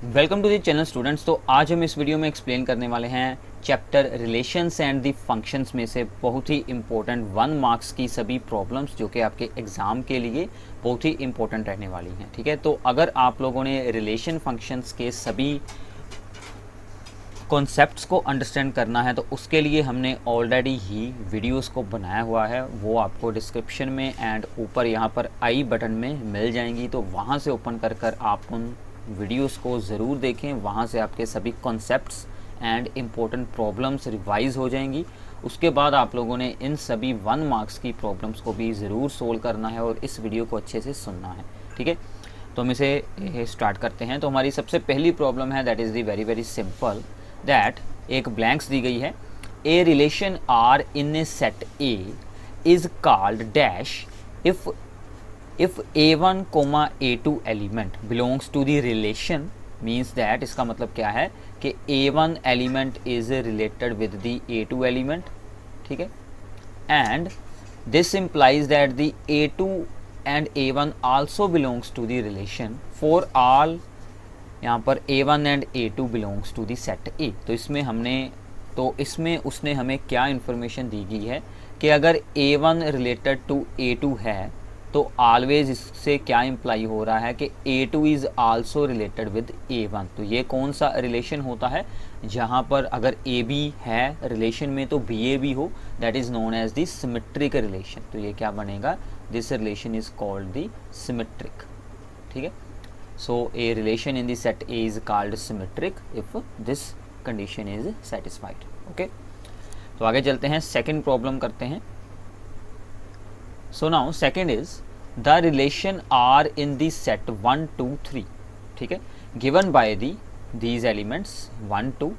Welcome to the channel students. तो आज हम इस वीडियो में एक्सप्लेन करने वाले हैं chapter relations and the functions में से बहुत ही इंपॉर्टेंट 1 मार्क्स की सभी प्रॉब्लम्स जो कि आपके एग्ज़ाम के लिए बहुत ही इंपॉर्टेंट रहने वाली हैं। ठीक है, तो अगर आप लोगों ने रिलेशन फंक्शंस के सभी कॉन्सेप्ट्स को अंडरस्टैंड करना है तो उसके लिए हमने ऑलरेडी ही वीडियोस को बनाया हुआ है, वो आपको डिस्क्रिप्शन में एंड ऊपर यहाँ पर आई बटन में मिल जाएंगी। तो वहाँ से ओपन कर आप उन वीडियोस को ज़रूर देखें, वहाँ से आपके सभी concepts and important problems revise हो जाएंगी। उसके बाद आप लोगों ने इन सभी 1 मार्क्स की प्रॉब्लम्स को भी ज़रूर सोल्व करना है और इस वीडियो को अच्छे से सुनना है। ठीक है, तो हम इसे स्टार्ट करते हैं। तो हमारी सबसे पहली प्रॉब्लम है that is the very very simple, that एक ब्लैंक्स दी गई है। A relation R in A set A is called dash if a1 a2 element belongs to the relation, means that इसका मतलब क्या है कि a1 element is related with the a2 element. ठीक है, and this implies that the a2 and a1 also belongs to the relation for all, यहाँ पर a1 and a2 belongs to the set A। तो इसमें उसने हमें क्या information दी गई है कि अगर a1 रिलेटेड टू a2 है तो ऑलवेज इससे क्या इम्प्लाई हो रहा है कि a2 is also related with a1। तो ये कौन सा रिलेशन होता है जहाँ पर अगर a b है रिलेशन में तो ba भी हो, that is known as the symmetric relation. तो ये क्या बनेगा, this relation is called the symmetric. ठीक है, so a relation in the set A is called symmetric if this condition is satisfied। okay, तो आगे चलते हैं, सेकंड प्रॉब्लम करते हैं। so now second is the relation R in the set 1 2 3। ठीक है, given by these elements 1 2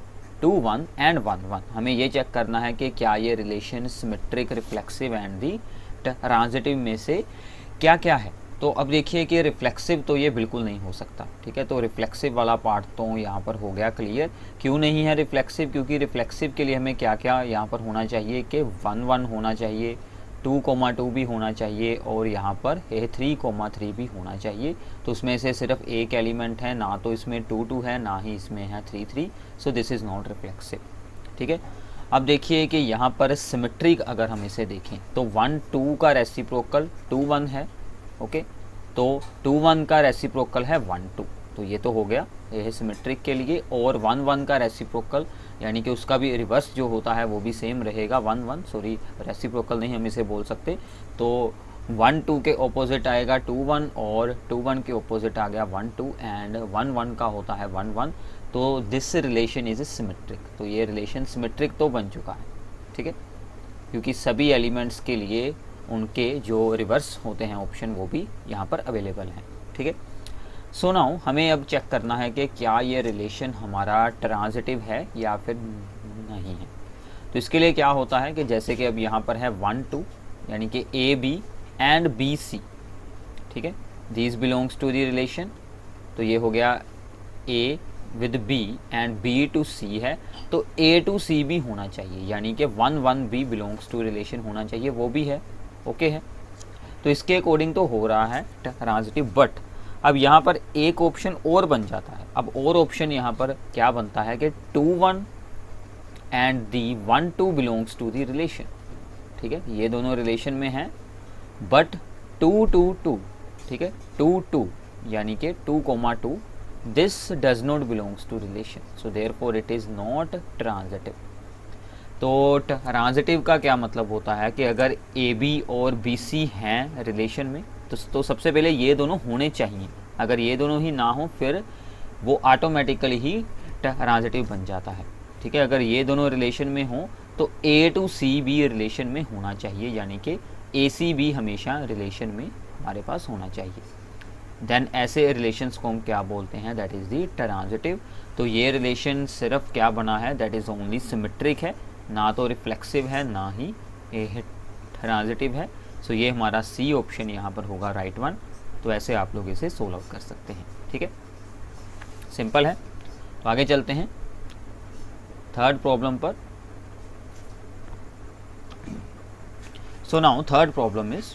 2 1 and 1 1। हमें ये चेक करना है कि क्या ये relation symmetric, reflexive and the transitive में से क्या क्या है। तो अब देखिए कि रिफ्लेक्सिव तो ये बिल्कुल नहीं हो सकता। ठीक है, तो रिफ्लेक्सिव वाला पार्ट तो यहाँ पर हो गया क्लियर। क्यों नहीं है रिफ्लेक्सिव, क्योंकि रिफ्लेक्सिव के लिए हमें क्या क्या यहाँ पर होना चाहिए कि 1 1 होना चाहिए, 2 2 भी होना चाहिए और यहाँ पर 3 3 भी होना चाहिए। तो उसमें से सिर्फ एक एलिमेंट है, ना तो इसमें 2 2 है ना ही इसमें है 3 3। So this is not reflexive. ठीक है, अब देखिए कि यहाँ पर सिमेट्रिक अगर हम इसे देखें तो 1 2 का रेसिप्रोकल 2 1 है। ओके, तो 2 1 का रेसिप्रोकल है 1 2। तो ये तो हो गया, ये है सिमेट्रिक के लिए। और 1 1 का रेसिप्रोकल यानी कि उसका भी रिवर्स जो होता है वो भी सेम रहेगा 1 1, सॉरी रेसिप्रोकल नहीं हम इसे बोल सकते। तो 1 2 के ऑपोजिट आएगा 2 1 और 2 1 के ऑपोजिट आ गया 1 2 एंड 1 1 का होता है 1 1। तो दिस रिलेशन इज सिमेट्रिक। तो ये रिलेशन सिमेट्रिक तो बन चुका है। ठीक है, क्योंकि सभी एलिमेंट्स के लिए उनके जो रिवर्स होते हैं ऑप्शन वो भी यहाँ पर अवेलेबल हैं। ठीक है, सो नाउ हमें अब चेक करना है कि क्या ये रिलेशन हमारा ट्रांजिटिव है या फिर नहीं है। तो इसके लिए क्या होता है कि जैसे कि अब यहाँ पर है 1 2 यानी कि A B and B C. ठीक है, these belongs to the relation. तो ये हो गया A with B and B to C है, तो ए टू सी भी होना चाहिए, यानी कि 1 1 भी बिलोंग्स टू रिलेशन होना चाहिए, वो भी है। ओके है, तो इसके अकॉर्डिंग तो हो रहा है ट्रांजिटिव। बट अब यहाँ पर एक ऑप्शन और बन जाता है। अब और ऑप्शन यहाँ पर क्या बनता है कि 2 1 and the 1 2 belongs to the relation. ठीक है, ये दोनों रिलेशन में हैं, बट 2 2 2, ठीक है 2 2 यानी कि 2 2 this does not belongs to relation, so therefore it is not transitive. तो ट्रांजिटिव का क्या मतलब होता है कि अगर ए बी और बी सी हैं रिलेशन में तो सबसे पहले ये दोनों होने चाहिए। अगर ये दोनों ही ना हो फिर वो ऑटोमेटिकली ही ट्रांजिटिव बन जाता है। ठीक है, अगर ये दोनों रिलेशन में हो तो ए टू सी भी रिलेशन में होना चाहिए, यानी कि ए सी भी हमेशा रिलेशन में हमारे पास होना चाहिए। देन ऐसे रिलेशंस को हम क्या बोलते हैं, दैट इज़ दी ट्रांजिटिव। तो ये रिलेशन सिर्फ क्या बना है, दैट इज़ ओनली सिमेट्रिक है, ना तो रिफ्लेक्सिव है ना ही ट्रांजिटिव है। सो ये हमारा सी ऑप्शन यहाँ पर होगा राइट वन। तो ऐसे आप लोग इसे सोल्व कर सकते हैं। ठीक है, सिंपल है। तो आगे चलते हैं थर्ड प्रॉब्लम पर। So now third problem is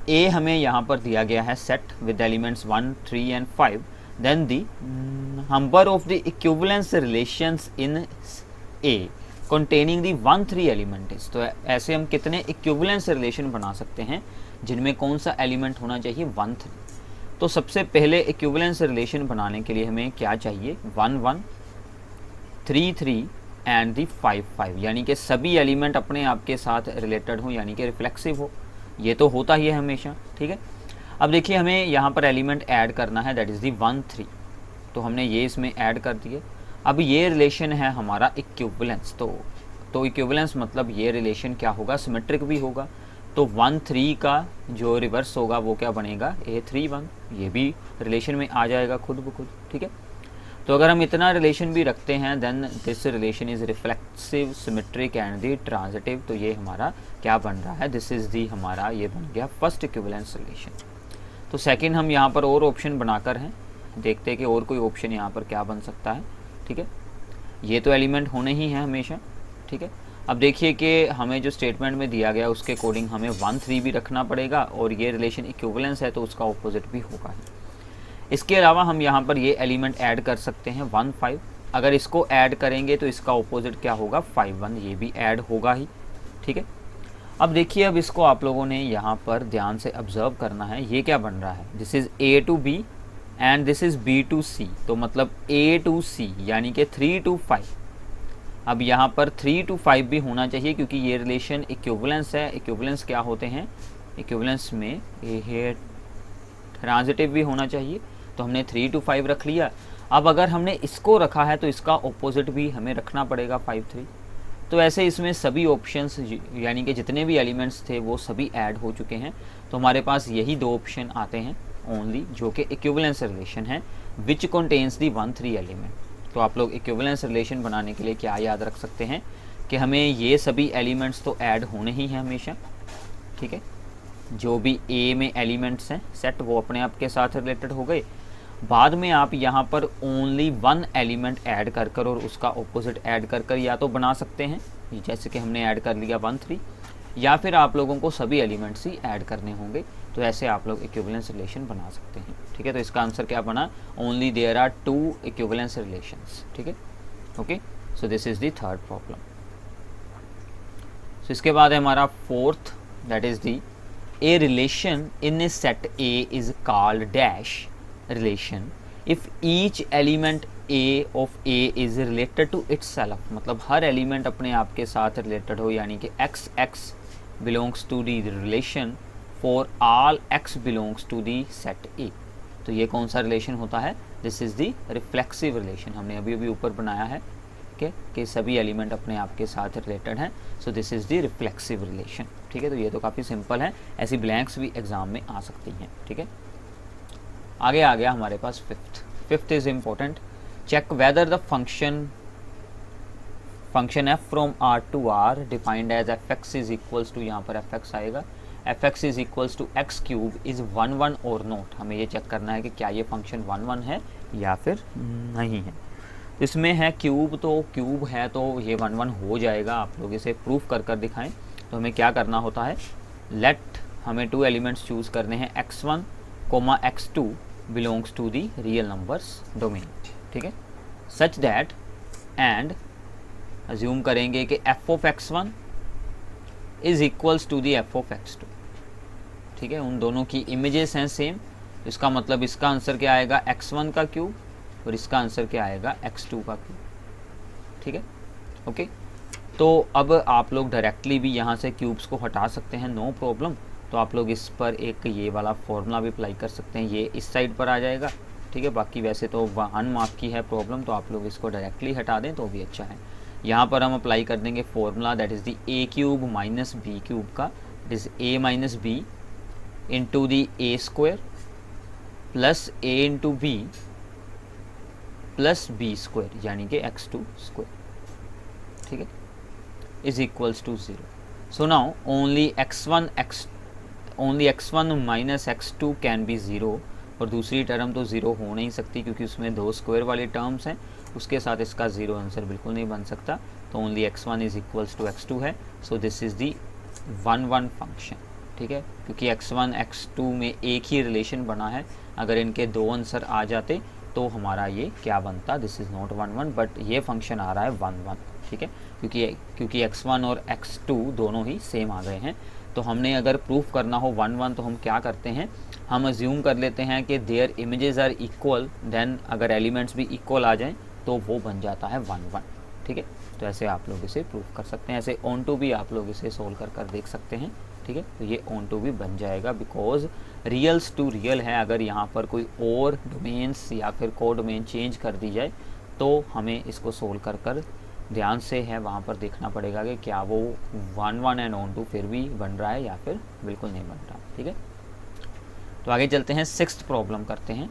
A हमें यहाँ पर दिया गया है set with elements 1 3 and 5 then the number of the equivalence relations in A containing the 1 3 element is. तो ऐसे हम कितने इक्विवेलेंस रिलेशन बना सकते हैं जिनमें कौन सा एलिमेंट होना चाहिए 1 3। तो सबसे पहले इक्विवेलेंस रिलेशन बनाने के लिए हमें क्या चाहिए 1 1 3 3 एंड दी 5 5, यानी कि सभी एलिमेंट अपने आप के साथ रिलेटेड हो, यानी कि रिफ्लेक्सिव हो। ये तो होता ही है हमेशा, ठीक है। अब देखिए हमें यहाँ पर एलिमेंट ऐड करना है, दैट इज़ दी 1 3। तो हमने ये इसमें ऐड कर दिए। अब ये रिलेशन है हमारा इक्विवेलेंस। तो इक्विवेलेंस मतलब ये रिलेशन क्या होगा, सिमेट्रिक भी होगा। तो 1 3 का जो रिवर्स होगा वो क्या बनेगा A 3 1, ये भी रिलेशन में आ जाएगा खुद ब खुद, ठीक है। तो अगर हम इतना रिलेशन भी रखते हैं then this relation is reflexive, symmetric and the transitive. तो ये हमारा क्या बन रहा है, दिस इज़ दी हमारा ये बन गया फर्स्ट इक्विवेलेंस रिलेशन। तो सेकंड हम यहाँ पर और ऑप्शन बनाकर हैं, देखते हैं कि और कोई ऑप्शन यहाँ पर क्या बन सकता है, ठीक है। ये तो एलिमेंट होने ही हैं हमेशा, ठीक है। अब देखिए कि हमें जो स्टेटमेंट में दिया गया उसके अकॉर्डिंग हमें 1 3 भी रखना पड़ेगा और ये रिलेशन इक्विवेलेंस है तो उसका ऑपोजिट भी होगा ही। इसके अलावा हम यहाँ पर ये एलिमेंट ऐड कर सकते हैं 1 5। अगर इसको ऐड करेंगे तो इसका ऑपोजिट क्या होगा 5 1, ये भी ऐड होगा ही, ठीक है। अब देखिए अब इसको आप लोगों ने यहाँ पर ध्यान से ऑब्जर्व करना है, ये क्या बन रहा है, this is A to B and this is B to C। तो मतलब A to C यानी कि 3 to 5। अब यहाँ पर 3 to 5 भी होना चाहिए क्योंकि ये रिलेशन इक्विवेलेंस है। इक्विवेलेंस क्या होते हैं, इक्विवेलेंस में ये ट्रांजिटिव भी होना चाहिए। तो हमने 3 to 5 रख लिया। अब अगर हमने इसको रखा है तो इसका ऑपोजिट भी हमें रखना पड़ेगा 5 3। तो ऐसे इसमें सभी ऑप्शंस यानी कि जितने भी एलिमेंट्स थे वो सभी ऐड हो चुके हैं। तो हमारे पास यही दो ऑप्शन आते हैं ओनली, जो कि इक्विवेलेंस रिलेशन है विच कंटेन्स दी 1 3 एलिमेंट। तो आप लोग इक्विवेलेंस रिलेशन बनाने के लिए क्या याद रख सकते हैं कि हमें ये सभी एलिमेंट्स तो ऐड होने ही हैं हमेशा, ठीक है। जो भी ए में एलिमेंट्स हैं सेट वो अपने आप के साथ रिलेटेड हो गए। बाद में आप यहाँ पर ओनली 1 एलिमेंट ऐड कर कर और उसका ऑपोजिट ऐड कर कर या तो बना सकते हैं, जैसे कि हमने ऐड कर लिया 1 3, या फिर आप लोगों को सभी एलिमेंट्स ही ऐड करने होंगे। तो ऐसे आप लोग इक्विवेलेंस रिलेशन बना सकते हैं, ठीक है। तो इसका आंसर क्या बना, only there are 2 equivalence relations, ठीक है। Okay, so this is the third problem. So इसके बाद है हमारा fourth, that is the A relation in A set A is called dash relation if each element A of A is related to itself। मतलब हर element अपने आप के साथ related हो, यानी कि x belongs to the relation for all x belongs to the set A। तो ये कौन सा रिलेशन होता है, this is the reflexive relation. हमने अभी अभी ऊपर बनाया है कि सभी एलिमेंट अपने आप के साथ रिलेटेड हैं। सो this is the reflexive relation, ठीक है। तो ये तो काफ़ी सिंपल है, ऐसी ब्लैंक्स भी एग्जाम में आ सकती हैं, ठीक है। आगे आ गया हमारे पास fifth is important, check whether the function F from R to R defined as F X is equals to, यहाँ पर एफ एक्स आएगा, F X is equals to X cube is 1 1 और नॉट। हमें ये चेक करना है कि क्या ये फंक्शन 1 1 है या फिर नहीं है। इसमें है क्यूब, तो क्यूब है तो ये 1 1 हो जाएगा। आप लोग इसे प्रूफ कर कर दिखाएं। तो हमें क्या करना होता है, लेट हमें 2 एलिमेंट्स चूज़ करने हैं, x1 comma x2 belongs to the real numbers domain, ठीक है। such that and assume करेंगे कि f of x1 is equals to the f of x2, ठीक है। उन दोनों की इमेजेस हैं सेम, इसका मतलब इसका आंसर क्या आएगा x1 का क्यूब और इसका आंसर क्या आएगा x2 का क्यूब, ठीक है। ओके, तो अब आप लोग डायरेक्टली भी यहाँ से क्यूब्स को हटा सकते हैं, नो प्रॉब्लम। तो आप लोग इस पर एक ये वाला फॉर्मूला भी अप्लाई कर सकते हैं, ये इस साइड पर आ जाएगा, ठीक है। बाकी वैसे तो 1 मार्क की है प्रॉब्लम, तो आप लोग इसको डायरेक्टली हटा दें तो भी अच्छा है। यहाँ पर हम अप्लाई कर देंगे formula, that is the A cube minus B cube का, it is A minus B into the A square plus A into B plus B square, यानी कि x2 स्क्वायर, ठीक है, is equals to 0। So now only x1 minus x2 can be 0, और दूसरी term तो 0 हो नहीं सकती क्योंकि उसमें 2 स्क्वायर वाली टर्म्स हैं, उसके साथ इसका 0 आंसर बिल्कुल नहीं बन सकता। तो only x1 is equals to x2 है। So this is the 1 1 function, ठीक है, क्योंकि x1 x2 में एक ही रिलेशन बना है। अगर इनके 2 आंसर आ जाते तो हमारा ये क्या बनता, दिस इज़ नॉट 1 1 बट ये फंक्शन आ रहा है 1 1, ठीक है, क्योंकि x1 और x2 दोनों ही सेम आ गए हैं। तो हमने अगर प्रूफ करना हो 1 1 तो हम क्या करते हैं, हम अज्यूम कर लेते हैं कि their images are equal, then अगर एलिमेंट्स भी इक्वल आ जाएं तो वो बन जाता है 1 1, ठीक है। तो ऐसे आप लोग इसे प्रूफ कर सकते हैं, ऐसे ऑन टू भी आप लोग इसे सोल्व कर देख सकते हैं, ठीक है। तो ये ऑन टू भी बन जाएगा बिकॉज रियल्स टू रियल है। अगर यहाँ पर कोई और डोमेन्स या फिर को डोमेन चेंज कर दी जाए तो हमें इसको सोल्व कर ध्यान से है वहाँ पर देखना पड़ेगा कि क्या वो 1 1 एंड ऑन टू फिर भी बन रहा है या फिर बिल्कुल नहीं बन रहा, ठीक है। तो आगे चलते हैं, 6th प्रॉब्लम करते हैं।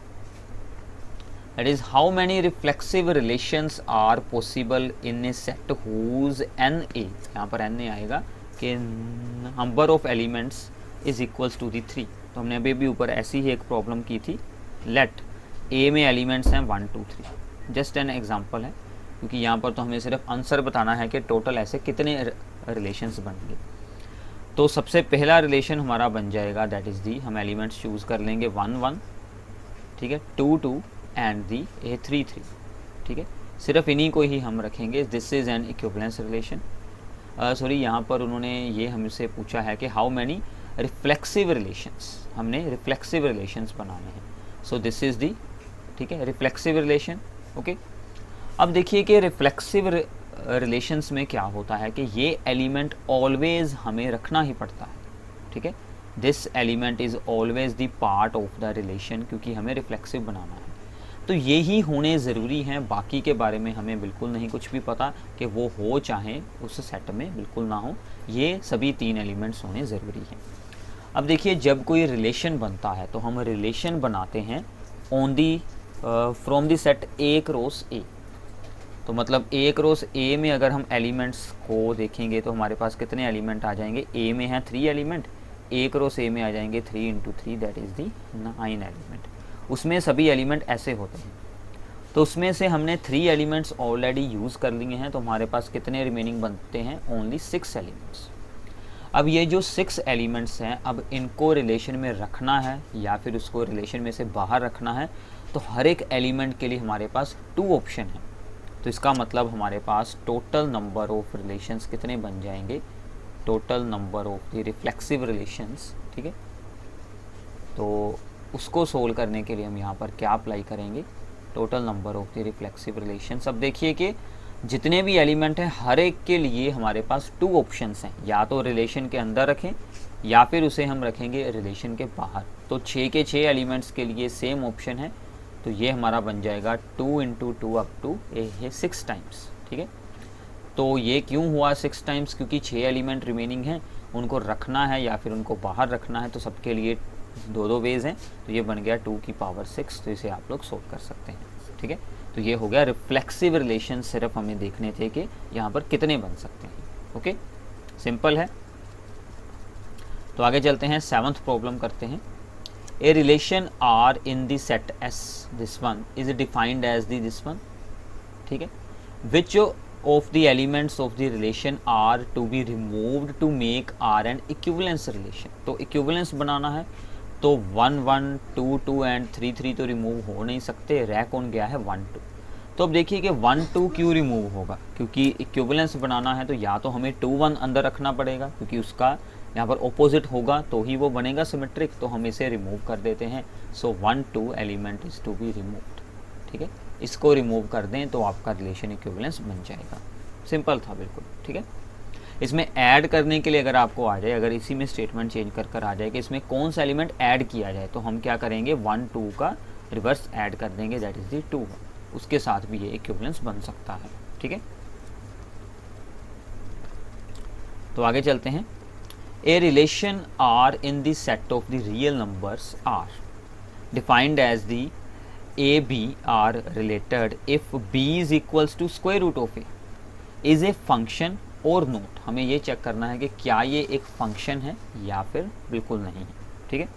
That is how many reflexive relations are possible in A set whose n A, यहाँ पर एन ए आएगा कि number of elements is equals to the 3। तो हमने अभी भी ऊपर ऐसी ही एक प्रॉब्लम की थी, लेट ए में एलिमेंट्स हैं 1 2 3, जस्ट एन एग्जांपल है, क्योंकि यहाँ पर तो हमें सिर्फ आंसर बताना है कि टोटल ऐसे कितने रिलेशंस बनेंगे। तो सबसे पहला रिलेशन हमारा बन जाएगा, दैट इज़ दी, हम एलिमेंट्स चूज़ कर लेंगे 1 1, ठीक है, 2 2 एंड दी ए 3 3, ठीक है। सिर्फ इन्हीं को ही हम रखेंगे, this is an equivalence relation. Sorry, यहाँ पर उन्होंने ये हमसे पूछा है कि हाउ मैनी रिफ्लेक्सिव रिलेशंस, हमने रिफ्लेक्सिव रिलेशंस बनाने हैं। सो दिस इज़ दी, ठीक है, रिफ्लेक्सिव रिलेशन, ओके। अब देखिए कि रिफ्लेक्सिव रिलेशंस में क्या होता है कि ये एलिमेंट ऑलवेज हमें रखना ही पड़ता है, ठीक है। This element is always the part of the relation, क्योंकि हमें रिफ्लेक्सिव बनाना है। तो ये ही होने ज़रूरी हैं, बाकी के बारे में हमें बिल्कुल नहीं कुछ भी पता कि वो हो चाहे उस सेट में बिल्कुल ना हो, ये सभी 3 एलिमेंट्स होने ज़रूरी हैं। अब देखिए, जब कोई रिलेशन बनता है तो हम रिलेशन बनाते हैं on the from the set A cross ए। तो मतलब ए क्रॉस ए में अगर हम एलिमेंट्स को देखेंगे तो हमारे पास कितने एलिमेंट आ जाएंगे, ए में हैं 3 एलिमेंट, ए क्रॉस ए में आ जाएंगे 3 × 3, दैट इज़ दी 9 एलिमेंट। उसमें सभी एलिमेंट ऐसे होते हैं। तो उसमें से हमने 3 एलिमेंट्स ऑलरेडी यूज़ कर लिए हैं, तो हमारे पास कितने रिमेनिंग बनते हैं, ओनली 6 एलिमेंट्स। अब ये जो 6 एलिमेंट्स हैं, अब इनको रिलेशन में रखना है या फिर उसको रिलेशन में से बाहर रखना है, तो हर एक एलिमेंट के लिए हमारे पास 2 ऑप्शन हैं। तो इसका मतलब हमारे पास टोटल नंबर ऑफ रिलेशंस कितने बन जाएंगे, total number of the reflexive relations, ठीक है। तो उसको सोल्व करने के लिए हम यहाँ पर क्या अप्लाई करेंगे, total number of the reflexive relations. अब देखिए कि जितने भी एलिमेंट हैं हर एक के लिए हमारे पास 2 ऑप्शंस हैं, या तो रिलेशन के अंदर रखें या फिर उसे हम रखेंगे रिलेशन के बाहर। तो 6 के 6 एलिमेंट्स के लिए सेम ऑप्शन है, तो ये हमारा बन जाएगा 2 × 2 अप टू ये 6 टाइम्स, ठीक है। तो ये क्यों हुआ 6 टाइम्स, क्योंकि 6 एलिमेंट रिमेनिंग हैं, उनको रखना है या फिर उनको बाहर रखना है, तो सबके लिए 2 वेज हैं। तो ये बन गया 2 की पावर 6, तो इसे आप लोग सोल्व कर सकते हैं, ठीक है। तो ये हो गया रिफ्लेक्सिव रिलेशन, सिर्फ हमें देखने थे कि यहाँ पर कितने बन सकते हैं, ओके, सिंपल है। तो आगे चलते हैं, 7th प्रॉब्लम करते हैं। A relation R in the set S, this one is defined as the this one, ठीक है। Which of the elements of the relation are to be removed to make R an equivalence relation? तो equivalence बनाना है तो 1 1 2 2 and 3 3 तो remove हो नहीं सकते, रह कौन गया है 1 2। तो अब देखिए कि 1 2 क्यों रिमूव होगा, क्योंकि इक्विवेलेंस बनाना है तो या तो हमें 2 1 अंदर रखना पड़ेगा, क्योंकि उसका यहाँ पर ऑपोजिट होगा तो ही वो बनेगा सिमेट्रिक, तो हम इसे रिमूव कर देते हैं। So 1 2 element is to be removed, ठीक है। इसको रिमूव कर दें तो आपका रिलेशन इक्विवेलेंस बन जाएगा, सिंपल था बिल्कुल, ठीक है। इसमें ऐड करने के लिए अगर आपको आ जाए, अगर इसी में स्टेटमेंट चेंज कर आ जाए कि इसमें कौन सा एलिमेंट ऐड किया जाए, तो हम क्या करेंगे 1 2 का रिवर्स ऐड कर देंगे, दैट इज़ दी 2, उसके साथ भी ये इक्विवेलेंस बन सकता है, ठीक है। तो आगे चलते हैं। A relation R in the set of the real numbers R, defined as the A B are related if B is equals to square root of A, is a function or not। हमें ये check करना है कि क्या ये एक function है या फिर बिल्कुल नहीं है, ठीक है।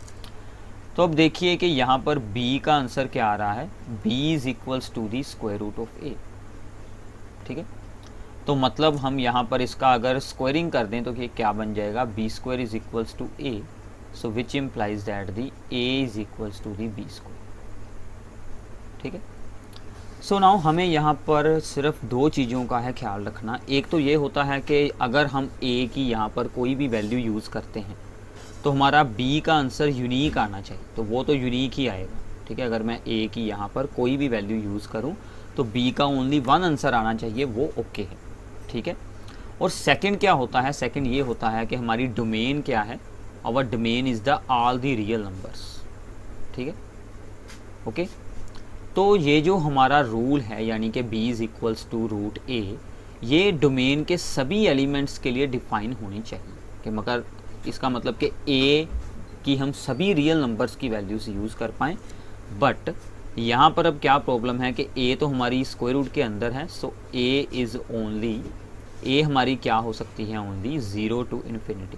तो अब देखिए कि यहाँ पर B का आंसर क्या आ रहा है, B is equals to the square root of A, ठीक है। तो मतलब हम यहाँ पर इसका अगर स्क्वायरिंग कर दें तो ये क्या बन जाएगा, b square is equals to a, so which implies that the a is equals to the b square, ठीक है। सो नाउ हमें यहाँ पर सिर्फ दो चीज़ों का है ख्याल रखना। एक तो ये होता है कि अगर हम ए की यहाँ पर कोई भी वैल्यू यूज़ करते हैं तो हमारा बी का आंसर यूनिक आना चाहिए, तो वो तो यूनिक ही आएगा, ठीक है। अगर मैं ए की यहाँ पर कोई भी वैल्यू यूज़ करूँ तो बी का ओनली वन आंसर आना चाहिए, वो ओके है, ठीक है। और सेकंड क्या होता है, सेकंड ये होता है कि हमारी डोमेन क्या है, our domain is the all the real numbers, ठीक है, ओके। तो ये जो हमारा रूल है यानी कि b is equals to root A, ये डोमेन के सभी एलिमेंट्स के लिए डिफाइन होनी चाहिए कि मगर इसका मतलब कि a की हम सभी रियल नंबर्स की वैल्यूज़ यूज़ कर पाएँ। बट यहाँ पर अब क्या प्रॉब्लम है कि a तो हमारी स्क्वायर रूट के अंदर है, सो a इज़ ओनली, a हमारी क्या हो सकती है, ओनली 0 टू इन्फिनिटी,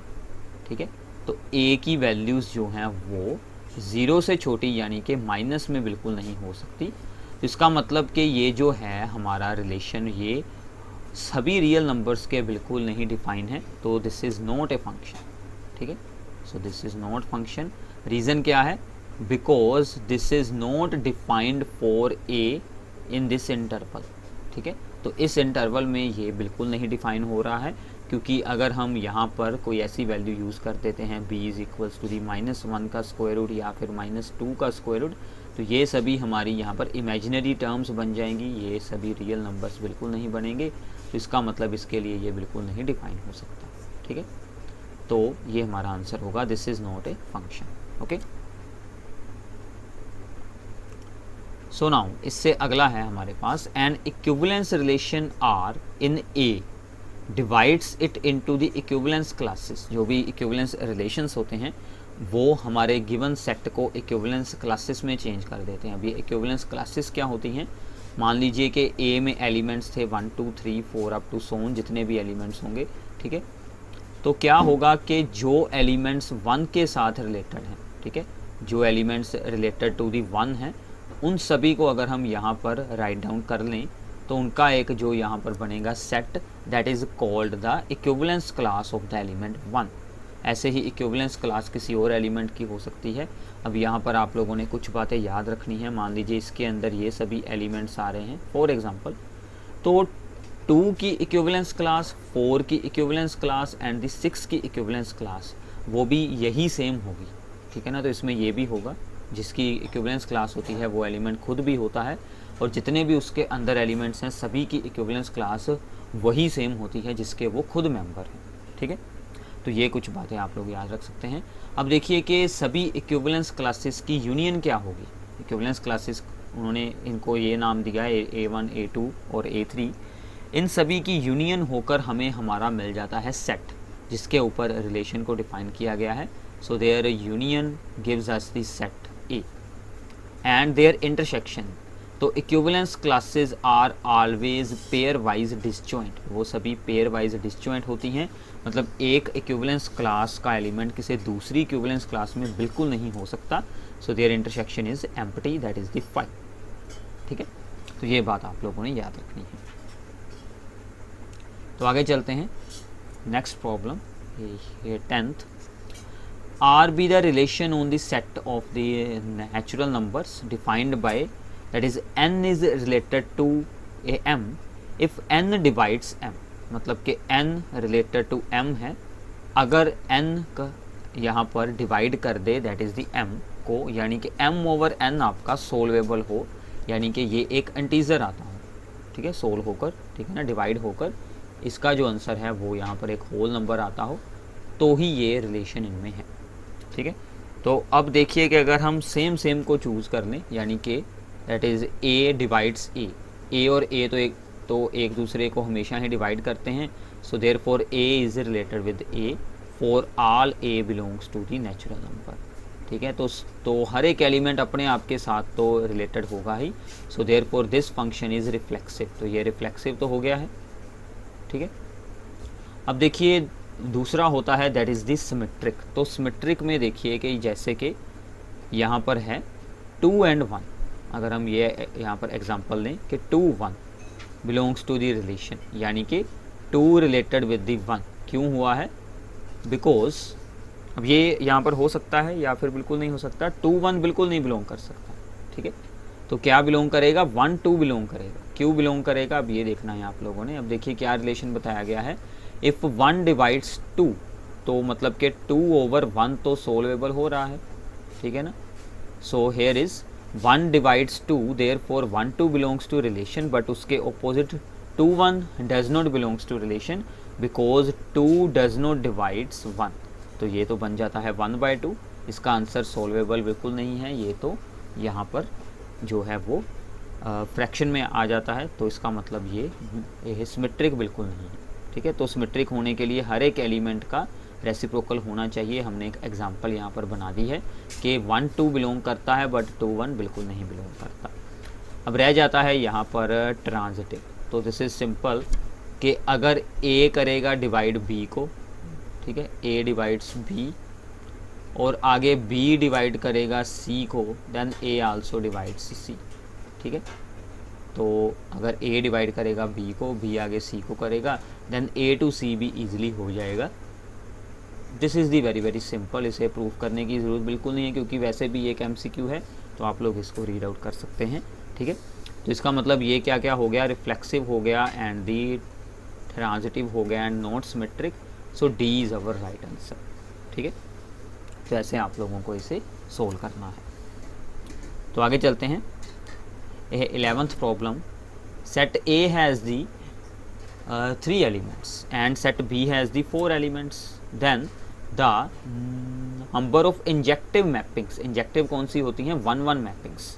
ठीक है। तो a की वैल्यूज़ जो हैं वो 0 से छोटी यानी कि माइनस में बिल्कुल नहीं हो सकती। तो इसका मतलब कि ये जो है हमारा रिलेशन ये सभी रियल नंबर्स के बिल्कुल नहीं डिफाइन है, तो this is not a function, ठीक है। So this is not function. Reason क्या है, because this is not defined for a in this interval, ठीक है। तो इस इंटरवल में ये बिल्कुल नहीं डिफाइन हो रहा है, क्योंकि अगर हम यहाँ पर कोई ऐसी वैल्यू यूज़ कर देते हैं b is equals to the -1 का स्क्वायर रूट या फिर -2 का स्क्वायर रूट, तो ये सभी हमारी यहाँ पर इमेजिनरी टर्म्स बन जाएंगी, ये सभी रियल नंबर्स बिल्कुल नहीं बनेंगे। तो इसका मतलब इसके लिए ये बिल्कुल नहीं डिफाइन हो सकता, ठीक है। तो ये हमारा आंसर होगा, this is not a function, okay. So now इससे अगला है हमारे पास, an equivalence relation R in A divides it into the equivalence classes. जो भी इक्विवेलेंस रिलेशंस होते हैं वो हमारे गिवन सेट को इक्विवेलेंस क्लासेस में चेंज कर देते हैं। अब ये इक्विवेलेंस क्लासेस क्या होती हैं, मान लीजिए कि ए में एलिमेंट्स थे 1 2 3 4 अप टू सोन, जितने भी एलिमेंट्स होंगे, ठीक है। तो क्या होगा कि जो एलिमेंट्स 1 के साथ रिलेटेड हैं, ठीक है, जो एलिमेंट्स रिलेटेड टू दी 1 हैं, उन सभी को अगर हम यहाँ पर राइट डाउन कर लें तो उनका एक जो यहाँ पर बनेगा set, that is called the equivalence class of the element 1। ऐसे ही इक्विवेलेंस क्लास किसी और एलिमेंट की हो सकती है। अब यहाँ पर आप लोगों ने कुछ बातें याद रखनी है। मान लीजिए इसके अंदर ये सभी एलिमेंट्स आ रहे हैं फॉर एग्जांपल, तो 2 की इक्विवेलेंस क्लास, 4 की इक्विवेलेंस क्लास एंड द 6 की इक्विवेलेंस क्लास वो भी यही सेम होगी, ठीक है ना। तो इसमें ये भी होगा, जिसकी इक्विवेलेंस क्लास होती है वो एलिमेंट खुद भी होता है, और जितने भी उसके अंदर एलिमेंट्स हैं सभी की इक्विवेलेंस क्लास वही सेम होती है जिसके वो खुद मेंबर हैं, ठीक है। तो ये कुछ बातें आप लोग याद रख सकते हैं। अब देखिए कि सभी इक्विवेलेंस क्लासेस की यूनियन क्या होगी। इक्विवेलेंस क्लासेस उन्होंने इनको ये नाम दिया है A1 A2 और A3। इन सभी की यूनियन होकर हमें हमारा मिल जाता है सेट, जिसके ऊपर रिलेशन को डिफाइन किया गया है। So their union gives us the set A and their intersection. तो equivalence classes are always pairwise disjoint, वो सभी पेयर वाइज डिसजॉइंट होती हैं। मतलब एक इक्विवेलेंस क्लास का एलिमेंट किसी दूसरी इक्विवेलेंस क्लास में बिल्कुल नहीं हो सकता। So their intersection is empty, that is the five, ठीक है। तो ये बात आप लोगों ने याद रखनी है। तो आगे चलते हैं, नेक्स्ट प्रॉब्लम, ये 10th। R be the relation on the set of the natural numbers defined by, that is n is related to a m if n divides m। मतलब कि n related to m है, अगर n का यहाँ पर divide कर दे that is the m को, यानी कि m ओवर n आपका सोल्वेबल हो, यानी कि ये एक इंटीजर आता हो, ठीक है, सोल्व होकर, ठीक है ना, डिवाइड होकर इसका जो आंसर है वो यहाँ पर एक होल नंबर आता हो, तो ही ये रिलेशन इनमें है, ठीक है। तो अब देखिए कि अगर हम सेम को चूज़ कर लें, यानी कि that is a divides a और a तो एक दूसरे को हमेशा ही डिवाइड करते हैं। So therefore a is related with a for all a belongs to the natural number, ठीक है। तो हर एक एलिमेंट अपने आप के साथ तो रिलेटेड होगा ही। So therefore this function is reflexive, तो ये रिफ्लेक्सिव तो हो गया है, ठीक है। अब देखिए दूसरा होता है दैट इज़ दी सिमेट्रिक। तो सिमेट्रिक में देखिए कि जैसे कि यहाँ पर है 2 and 1, अगर हम ये यहाँ पर एग्जांपल लें कि 2 1 बिलोंग्स टू दी रिलेशन, यानी कि 2 रिलेटेड विद दी 1, क्यों हुआ है, बिकॉज अब ये यहाँ पर हो सकता है या फिर बिल्कुल नहीं हो सकता। 2 1 बिल्कुल नहीं बिलोंग कर सकता, ठीक है। तो क्या बिलोंग करेगा, 1 2 बिलोंग करेगा। क्यों बिलोंग करेगा, अब ये देखना है आप लोगों ने। अब देखिए क्या रिलेशन बताया गया है, इफ़ 1 डिवाइड्स 2, तो मतलब कि 2/1 तो सोल्वेबल हो रहा है, ठीक है ना। So here is 1 divides 2, therefore 1 2 belongs to relation, but उसके opposite 2 1 does not belongs to relation because 2 does not divides 1। तो ये तो बन जाता है 1/2। इसका आंसर सोल्वेबल बिल्कुल नहीं है, ये तो यहाँ पर जो है वो फ्रैक्शन में आ जाता है, तो इसका मतलब ये सिमेट्रिक बिल्कुल नहीं है, ठीक है। तो सिमेट्रिक होने के लिए हर एक एलिमेंट का रेसिप्रोकल होना चाहिए। हमने एक एग्जांपल यहाँ पर बना दी है कि 1 2 बिलोंग करता है बट 2 1 बिल्कुल नहीं बिलोंग करता। अब रह जाता है यहाँ पर ट्रांजिटिव। तो दिस इज सिंपल कि अगर ए करेगा डिवाइड बी को, ठीक है, ए डिवाइड्स बी, और आगे बी डिवाइड करेगा सी को, देन ए आल्सो डिवाइड्स सी, ठीक है। तो अगर ए डिवाइड करेगा बी को, बी आगे सी को करेगा, देन ए टू सी भी ईजिली हो जाएगा। This is the very very simple. इसे प्रूव करने की ज़रूरत बिल्कुल नहीं है क्योंकि वैसे भी एक MCQ है, तो आप लोग इसको रीड आउट कर सकते हैं, ठीक है। तो इसका मतलब ये क्या क्या हो गया, रिफ्लेक्सिव हो गया एंड दी ट्रांजिटिव हो गया and not symmetric. So D is our right answer, ठीक है। तो ऐसे आप लोगों को इसे सोल्व करना है। तो आगे चलते हैं। यह 11th problem, set A has the 3 elements and set B has the 4 elements, then the number of injective mappings, injective कौन सी होती हैं, 1 1 mappings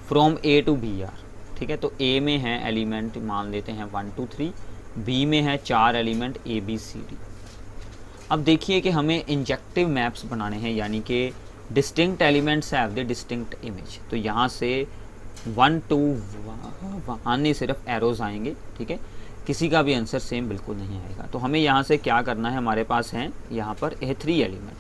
from A to B are, ठीक है। तो A में है एलिमेंट, मान लेते हैं 1 2 3, B में है 4 element A B C D। अब देखिए कि हमें इंजेक्टिव मैप्स बनाने हैं, यानी कि distinct elements have the distinct image. तो यहाँ से 1 2 वहाँ नहीं, सिर्फ एरोज आएंगे, ठीक है। किसी का भी आंसर सेम बिल्कुल नहीं आएगा। तो हमें यहाँ से क्या करना है, हमारे पास हैं यहाँ पर यह 3 एलिमेंट,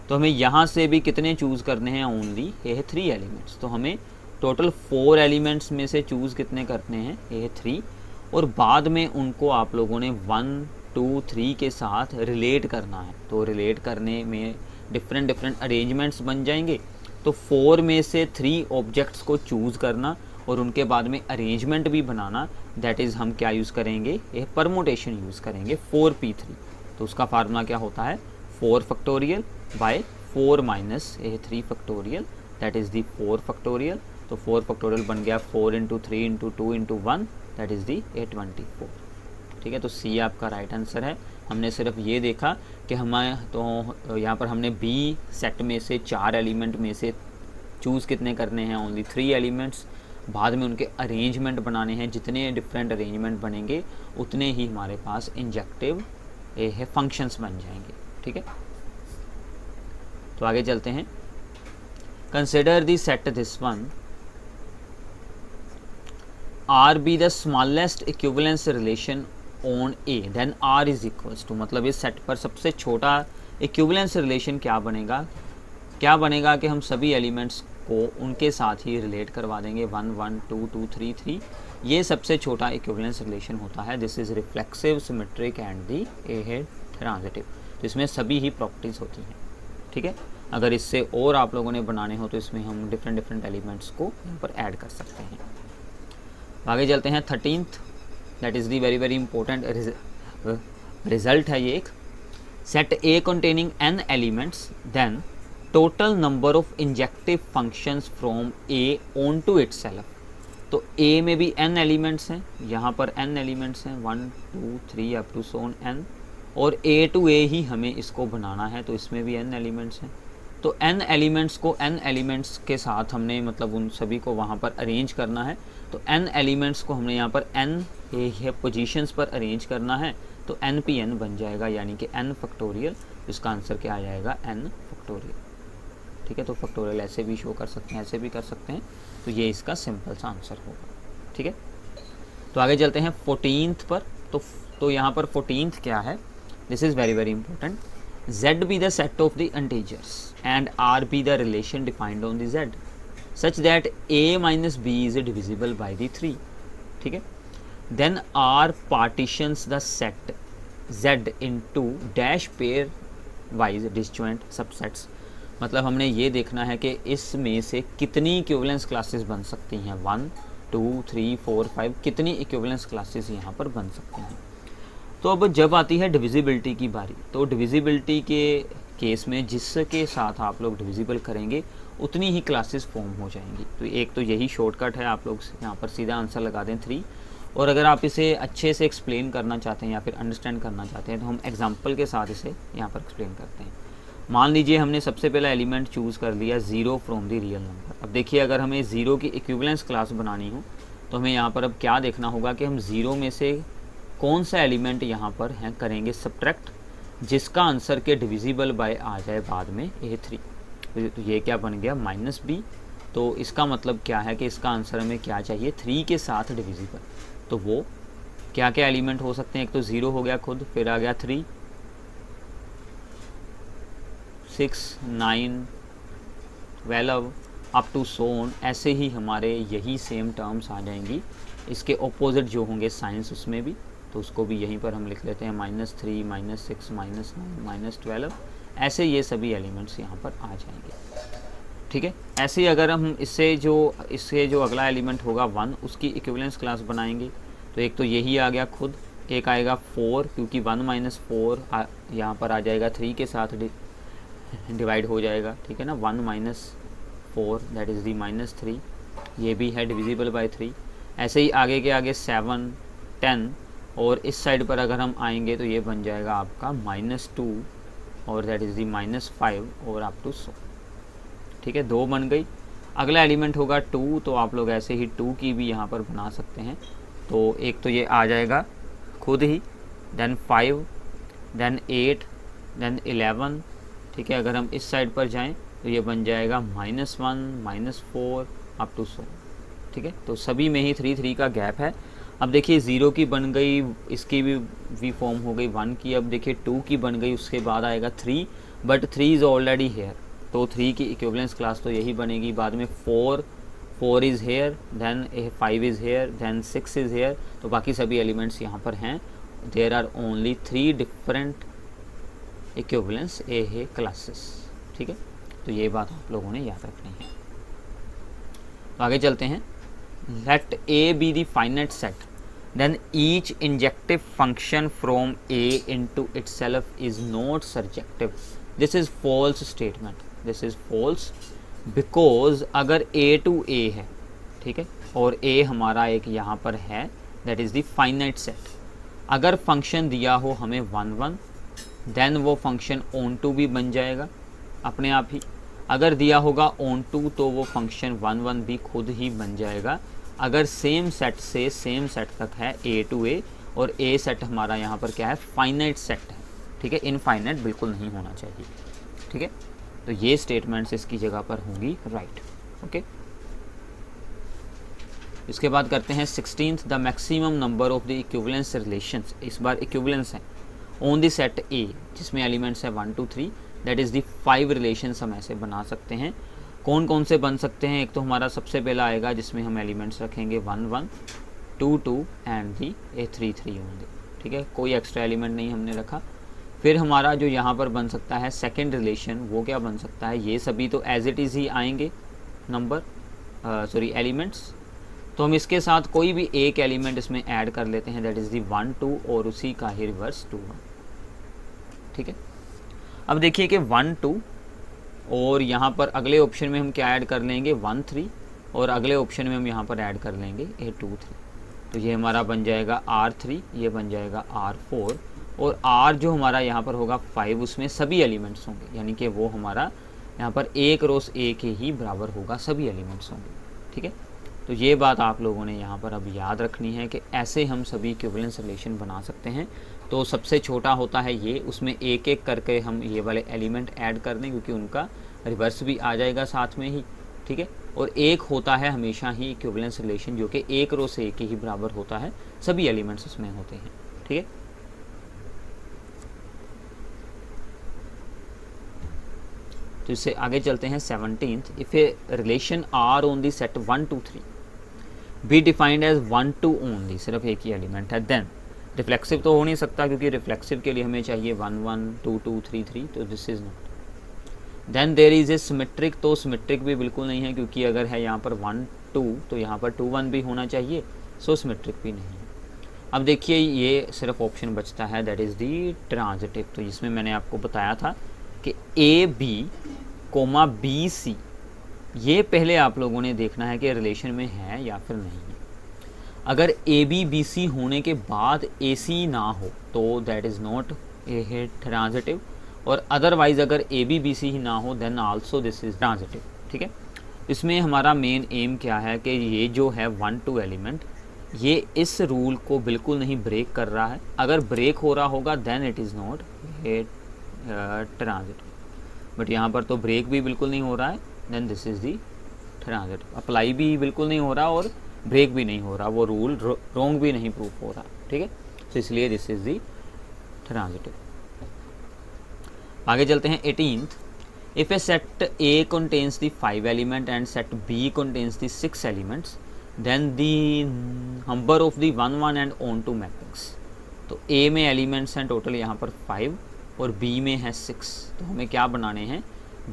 तो हमें यहाँ से भी कितने चूज़ करने हैं, ओनली यह 3 एलिमेंट्स। तो हमें टोटल 4 एलिमेंट्स में से चूज़ कितने करने हैं, यह 3, और बाद में उनको आप लोगों ने 1 2 3 के साथ रिलेट करना है। तो रिलेट करने में डिफरेंट अरेंजमेंट्स बन जाएंगे। तो 4 में से 3 ऑब्जेक्ट्स को चूज़ करना और उनके बाद में अरेंजमेंट भी बनाना, दैट इज़ हम क्या यूज़ करेंगे, ये परमुटेशन यूज़ करेंगे, 4p3। तो उसका फार्मूला क्या होता है, 4 फैक्टोरियल बाय 4 माइनस ये 3 factorial, that is the 4 factorial. तो 4 फैक्टोरियल बन गया 4 × 3 × 2 × 1, दैट इज़ दी 24, ठीक है। तो सी आपका राइट आंसर है। हमने सिर्फ ये देखा कि हमें, तो यहाँ पर हमने बी सेट में से 4 एलिमेंट में से चूज़ कितने करने हैं, ओनली 3 एलिमेंट्स। बाद में उनके अरेंजमेंट बनाने हैं, जितने डिफरेंट अरेंजमेंट बनेंगे उतने ही हमारे पास इंजेक्टिव है फंक्शंस बन जाएंगे, ठीक है। तो आगे चलते हैं। Consider the set this one R be the smallest equivalence relation on A, then R is equals to, मतलब इस सेट पर सबसे छोटा इक्विवेलेंस रिलेशन क्या बनेगा, कि हम सभी एलिमेंट्स को उनके साथ ही रिलेट करवा देंगे, 1 1 2 2 3 3। ये सबसे छोटा इक्विवेलेंस रिलेशन होता है। This is reflexive, symmetric and the A है ट्रांजिटिव। तो इसमें सभी ही प्रॉपर्टीज़ होती हैं, ठीक है। अगर इससे और आप लोगों ने बनाने हो तो इसमें हम डिफरेंट एलिमेंट्स को यहाँ पर ऐड कर सकते हैं। आगे चलते हैं। 13th, that is the very important result है ये एक, set A containing n elements, then total number of injective functions from A onto itself. तो ए में भी n एलिमेंट्स हैं, यहाँ पर n एलिमेंट्स हैं, 1 2 3 अप टू सोन n, और ए टू ए ही हमें इसको बनाना है, तो इसमें भी n एलिमेंट्स हैं। तो n एलिमेंट्स को n एलिमेंट्स के साथ हमने, मतलब उन सभी को वहाँ पर अरेंज करना है। तो n एलिमेंट्स को हमने यहाँ पर n ये पोजीशंस पर अरेंज करना है, तो n बन जाएगा, यानी कि n फैक्टोरियल। इसका आंसर क्या आ जाएगा, n फैक्टोरियल, ठीक है। तो फैक्टोरियल ऐसे भी शो कर सकते हैं, ऐसे भी कर सकते हैं, तो ये इसका सिंपल सा आंसर होगा, ठीक है। तो आगे चलते हैं 14th पर। तो यहाँ पर 14th क्या है, this is very important, z be the set of the integers and r be the relation defined on the z such that a minus b is divisible by the 3, ठीक है। then r partitions the set z into dash pair wise disjoint subsets। मतलब हमने ये देखना है कि इसमें से कितनी इक्विवेलेंस क्लासेस बन सकती हैं, 1 2 3 4 5 कितनी इक्विवेलेंस क्लासेस यहाँ पर बन सकती हैं। तो अब जब आती है डिविजिबिलिटी की बारी, तो डिविजिबिलिटी के केस में जिसके साथ आप लोग डिविजिबल करेंगे उतनी ही क्लासेस फॉर्म हो जाएंगी। तो एक तो यही शॉर्टकट है, आप लोग यहाँ पर सीधा आंसर लगा दें 3। और अगर आप इसे अच्छे से एक्सप्लेन करना चाहते हैं या फिर अंडरस्टैंड करना चाहते हैं तो हम एग्जांपल के साथ इसे यहाँ पर एक्सप्लेन करते हैं। मान लीजिए हमने सबसे पहला एलिमेंट चूज़ कर लिया 0 फ्रॉम द रियल नंबर। अब देखिए अगर हमें 0 की इक्विवेलेंस क्लास बनानी हो तो हमें यहाँ पर अब क्या देखना होगा कि हम 0 में से कौन सा एलिमेंट यहाँ पर हैं करेंगे सब्ट्रैक्ट, जिसका आंसर के डिविजिबल बाय आ जाए बाद में A3। तो ये क्या बन गया -b। तो इसका मतलब क्या है कि इसका आंसर हमें क्या चाहिए, 3 के साथ डिविजिबल। तो वो क्या क्या एलिमेंट हो सकते हैं, एक तो 0 हो गया खुद, फिर आ गया 3 6 9 12 अप टू सो ऑन। ऐसे ही हमारे यही सेम टर्म्स आ जाएंगी, इसके ऑपोजिट जो होंगे साइंस उसमें भी, तो उसको भी यहीं पर हम लिख लेते हैं -3 -6 -9 -12। ऐसे ये सभी एलिमेंट्स यहाँ पर आ जाएंगे, ठीक है। ऐसे ही अगर हम इससे जो अगला एलिमेंट होगा 1, उसकी इक्विवेलेंस क्लास बनाएंगे तो एक तो यही आ गया खुद, एक आएगा 4 क्योंकि 1 - 4 यहाँ पर आ जाएगा 3 के साथ डिवाइड हो जाएगा, ठीक है ना। 1 - 4 दैट इज़ दी -3, ये भी है डिविजिबल बाय 3। ऐसे ही आगे के आगे 7 10 और इस साइड पर अगर हम आएंगे तो ये बन जाएगा आपका -2 और दैट इज़ दी -5 और अप टू सो, ठीक है। 2 बन गई। अगला एलिमेंट होगा 2, तो आप लोग ऐसे ही 2 की भी यहाँ पर बना सकते हैं। तो एक तो ये आ जाएगा खुद ही, देन 5 देन 8 देन 11, ठीक है। अगर हम इस साइड पर जाएं तो ये बन जाएगा -1 -4 अप टू सो, ठीक है। तो सभी में ही 3 का गैप है। अब देखिए 0 की बन गई, इसकी भी फॉर्म हो गई 1 की। अब देखिए 2 की बन गई, उसके बाद आएगा 3, बट 3 इज़ ऑलरेडी हेयर, तो 3 की इक्विवेलेंस क्लास तो यही बनेगी। बाद में 4 is here, then 5 is here, then 6 is here. तो बाकी सभी एलिमेंट्स यहाँ पर हैं। There are only 3 different equivalence A है क्लासेस, ठीक है। तो ये बात आप लोगों ने याद रखनी है। तो आगे चलते हैं। Let A be the finite set, then each injective function from A into itself is not surjective. This is false statement, this is false because अगर ए टू ए है, ठीक है, और ए हमारा एक यहाँ पर है that is the finite set. अगर फंक्शन दिया हो हमें 1 1, देन वो फंक्शन ऑन टू भी बन जाएगा अपने आप ही। अगर दिया होगा ऑन टू तो वो फंक्शन 1 1 भी खुद ही बन जाएगा। अगर सेम सेट से सेम सेट तक है ए टू ए, और ए सेट हमारा यहाँ पर क्या है, फाइनाइट सेट है, ठीक है। इनफाइनाइट बिल्कुल नहीं होना चाहिए, ठीक है। तो ये स्टेटमेंट्स इसकी जगह पर होंगी राइट, ओके। इसके बाद करते हैं 16th, the maximum number of the equivalence relations. इस बार इक्विवेलेंस है ऑन द सेट ए, जिसमें एलिमेंट्स है 1 2 3, दैट इज़ द 5 रिलेशंस हम ऐसे बना सकते हैं। कौन कौन से बन सकते हैं, एक तो हमारा सबसे पहला आएगा जिसमें हम एलिमेंट्स रखेंगे 1 1 2 2 एंड दी A3 3 होंगे, ठीक है। कोई एक्स्ट्रा एलिमेंट नहीं हमने रखा। फिर हमारा जो यहाँ पर बन सकता है सेकंड रिलेशन, वो क्या बन सकता है, ये सभी तो एज इट इज़ ही आएंगे नंबर एलिमेंट्स। तो हम इसके साथ कोई भी एक एलिमेंट इसमें ऐड कर लेते हैं दैट इज़ दी 1 2 और उसी का ही रिवर्स 2 1, ठीक है। अब देखिए कि 1 2 और यहाँ पर अगले ऑप्शन में हम क्या ऐड कर लेंगे 1 3, और अगले ऑप्शन में हम यहाँ पर ऐड कर लेंगे A2 3। तो ये हमारा बन जाएगा R3, ये बन जाएगा R4, और R जो हमारा यहाँ पर होगा 5, उसमें सभी एलिमेंट्स होंगे, यानी कि वो हमारा यहाँ पर एक रोस ए के ही बराबर होगा, सभी एलिमेंट्स होंगे, ठीक है। तो ये बात आप लोगों ने यहाँ पर अब याद रखनी है कि ऐसे हम सभी इक्विवेलेंस रिलेशन बना सकते हैं। तो सबसे छोटा होता है ये, उसमें एक एक करके हम ये वाले एलिमेंट ऐड कर दें क्योंकि उनका रिवर्स भी आ जाएगा साथ में ही, ठीक है। और एक होता है हमेशा ही इक्विवेलेंस रिलेशन जो कि एक रो से एक ही बराबर होता है, सभी एलिमेंट्स उसमें होते हैं, ठीक है। तो इससे आगे चलते हैं 17th, if a relation R on the set 1 2 3 be defined as 1 2 only, सिर्फ एक ही एलिमेंट है, देन रिफ्लेक्सिव तो हो नहीं सकता क्योंकि रिफ्लेक्सिव के लिए हमें चाहिए 1 1 2 2 3 3, तो this is not. Then there is a symmetric, तो सिमेट्रिक भी बिल्कुल नहीं है, क्योंकि अगर है यहाँ पर 1 2 तो यहाँ पर 2 1 भी होना चाहिए, सो सिमेट्रिक भी नहीं है। अब देखिए ये सिर्फ ऑप्शन बचता है दैट इज़ दी ट्रांजिटिव, तो जिसमें मैंने आपको बताया था कि A B comma B C, ये पहले आप लोगों ने देखना है कि रिलेशन में है या फिर नहीं है। अगर ए बी बी सी होने के बाद ए सी ना हो तो that is not a transitive, और अदरवाइज़ अगर ए बी बी सी ही ना हो then also this is transitive. ठीक है, इसमें हमारा मेन एम क्या है कि ये जो है 1 2 एलिमेंट, ये इस रूल को बिल्कुल नहीं ब्रेक कर रहा है। अगर ब्रेक हो रहा होगा then it is not a transitive, but यहाँ पर तो ब्रेक भी बिल्कुल नहीं हो रहा है, then this is the transitive. Apply भी बिल्कुल नहीं हो रहा और ब्रेक भी नहीं हो रहा, वो रूल रॉन्ग भी नहीं प्रूफ हो रहा। ठीक है, तो इसलिए दिस इज़ दी ट्रांजिटिव। आगे चलते हैं 18th। If a set A contains the 5 element and set B contains the 6 elements then the number of the 1 1 and onto mappings. तो ए में एलिमेंट्स हैं टोटल यहाँ पर 5 और बी में है 6, तो हमें क्या बनाने हैं,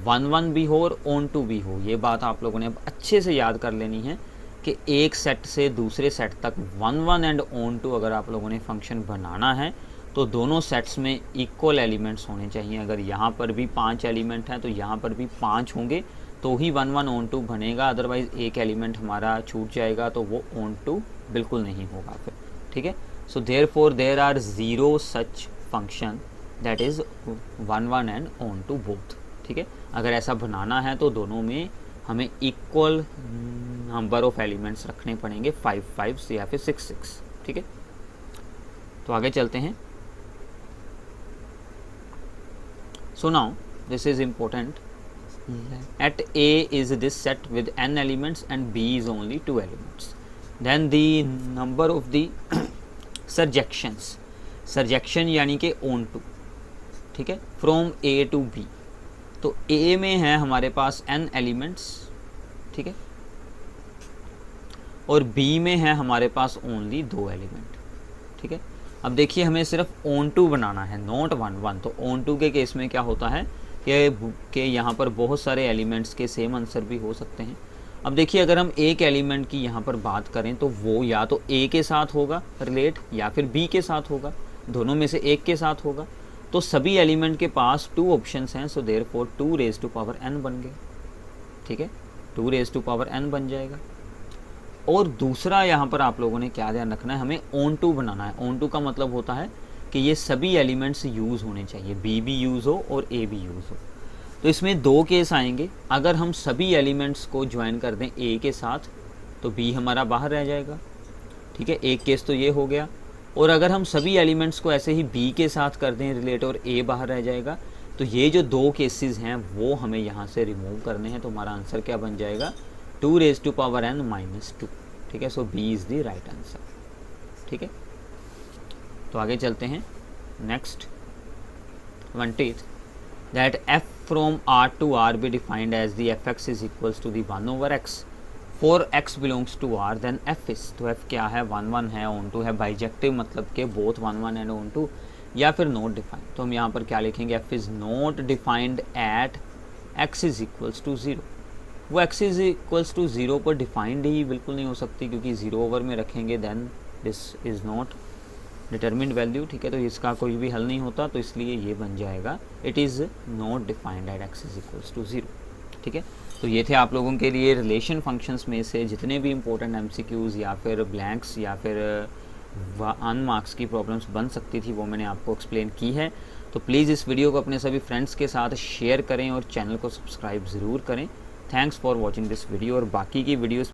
1 1 भी हो और ऑन टू भी हो। ये बात आप लोगों ने अब अच्छे से याद कर लेनी है कि एक सेट से दूसरे सेट तक 1 1 एंड ऑन टू अगर आप लोगों ने फंक्शन बनाना है तो दोनों सेट्स में इक्वल एलिमेंट्स होने चाहिए। अगर यहाँ पर भी 5 एलिमेंट हैं तो यहाँ पर भी 5 होंगे तो ही 1 1 ऑन टू बनेगा, अदरवाइज़ एक एलिमेंट हमारा छूट जाएगा तो वो ऑन टू बिल्कुल नहीं होगा फिर। ठीक है, so therefore there are 0 such function that is 1 1 and onto both. ठीक है, अगर ऐसा बनाना है तो दोनों में हमें इक्वल नंबर ऑफ एलिमेंट्स रखने पड़ेंगे, 5 5 या फिर 6 6। ठीक है, तो आगे चलते हैं। So now this is important. At A is this set with n elements and B is only 2 elements. Then the number of the surjections, surjection यानी कि on to, ठीक है, from A to B। तो A में है हमारे पास n elements, ठीक है, और B में है हमारे पास ओनली 2 एलिमेंट। ठीक है, अब देखिए हमें सिर्फ ऑन टू बनाना है, नॉट 1 1। तो ऑन टू के केस में क्या होता है कि यहाँ पर बहुत सारे एलिमेंट्स के सेम आंसर भी हो सकते हैं। अब देखिए अगर हम एक एलिमेंट की यहाँ पर बात करें तो वो या तो ए के साथ होगा रिलेट या फिर बी के साथ होगा, दोनों में से एक के साथ होगा। तो सभी एलिमेंट के पास 2 ऑप्शंस हैं, so therefore 2 rays to power n बन गए। ठीक है, 2 रेज़ टू पावर n बन जाएगा। और दूसरा यहाँ पर आप लोगों ने क्या ध्यान रखना है, हमें ऑन टू बनाना है। ऑन टू का मतलब होता है कि ये सभी एलिमेंट्स यूज़ होने चाहिए, बी भी यूज़ हो और ए भी यूज़ हो। तो इसमें 2 केस आएंगे। अगर हम सभी एलिमेंट्स को ज्वाइन कर दें ए के साथ तो बी हमारा बाहर रह जाएगा। ठीक है, एक केस तो ये हो गया। और अगर हम सभी एलिमेंट्स को ऐसे ही बी के साथ कर दें रिलेट और ए बाहर रह जाएगा, तो ये जो 2 केसेस हैं वो हमें यहाँ से रिमूव करने हैं। तो हमारा आंसर क्या बन जाएगा, 2 rays to power n minus 2। ठीक है, so B is the right answer. ठीक है, तो आगे चलते हैं नेक्स्ट 20th। दैट f from r to r be defined as the fx is equals to the 1/x for x belongs to r then f is. तो f क्या है, 1 1 है, ऑन टू है, बाइजेक्टिव मतलब के बोथ 1 1 एंड ऑन टू, या फिर not defined. तो हम यहाँ पर क्या लिखेंगे, f is not defined at x is equals to 0। वो x इज इक्वल्स टू 0 पर डिफाइंड ही बिल्कुल नहीं हो सकती, क्योंकि 0 ओवर में रखेंगे then this is not determined value. ठीक है, तो इसका कोई भी हल नहीं होता, तो इसलिए ये बन जाएगा it is not defined at x is equals to 0। ठीक है, तो ये थे आप लोगों के लिए रिलेशन फंक्शंस में से जितने भी इंपॉर्टेंट MCQs या फिर ब्लैंक्स या फिर अनमार्क्स की प्रॉब्लम्स बन सकती थी, वो मैंने आपको एक्सप्लेन की है। तो प्लीज़ इस वीडियो को अपने सभी फ्रेंड्स के साथ शेयर करें और चैनल को सब्सक्राइब ज़रूर करें। Thanks for watching this video, और बाकी की वीडियोस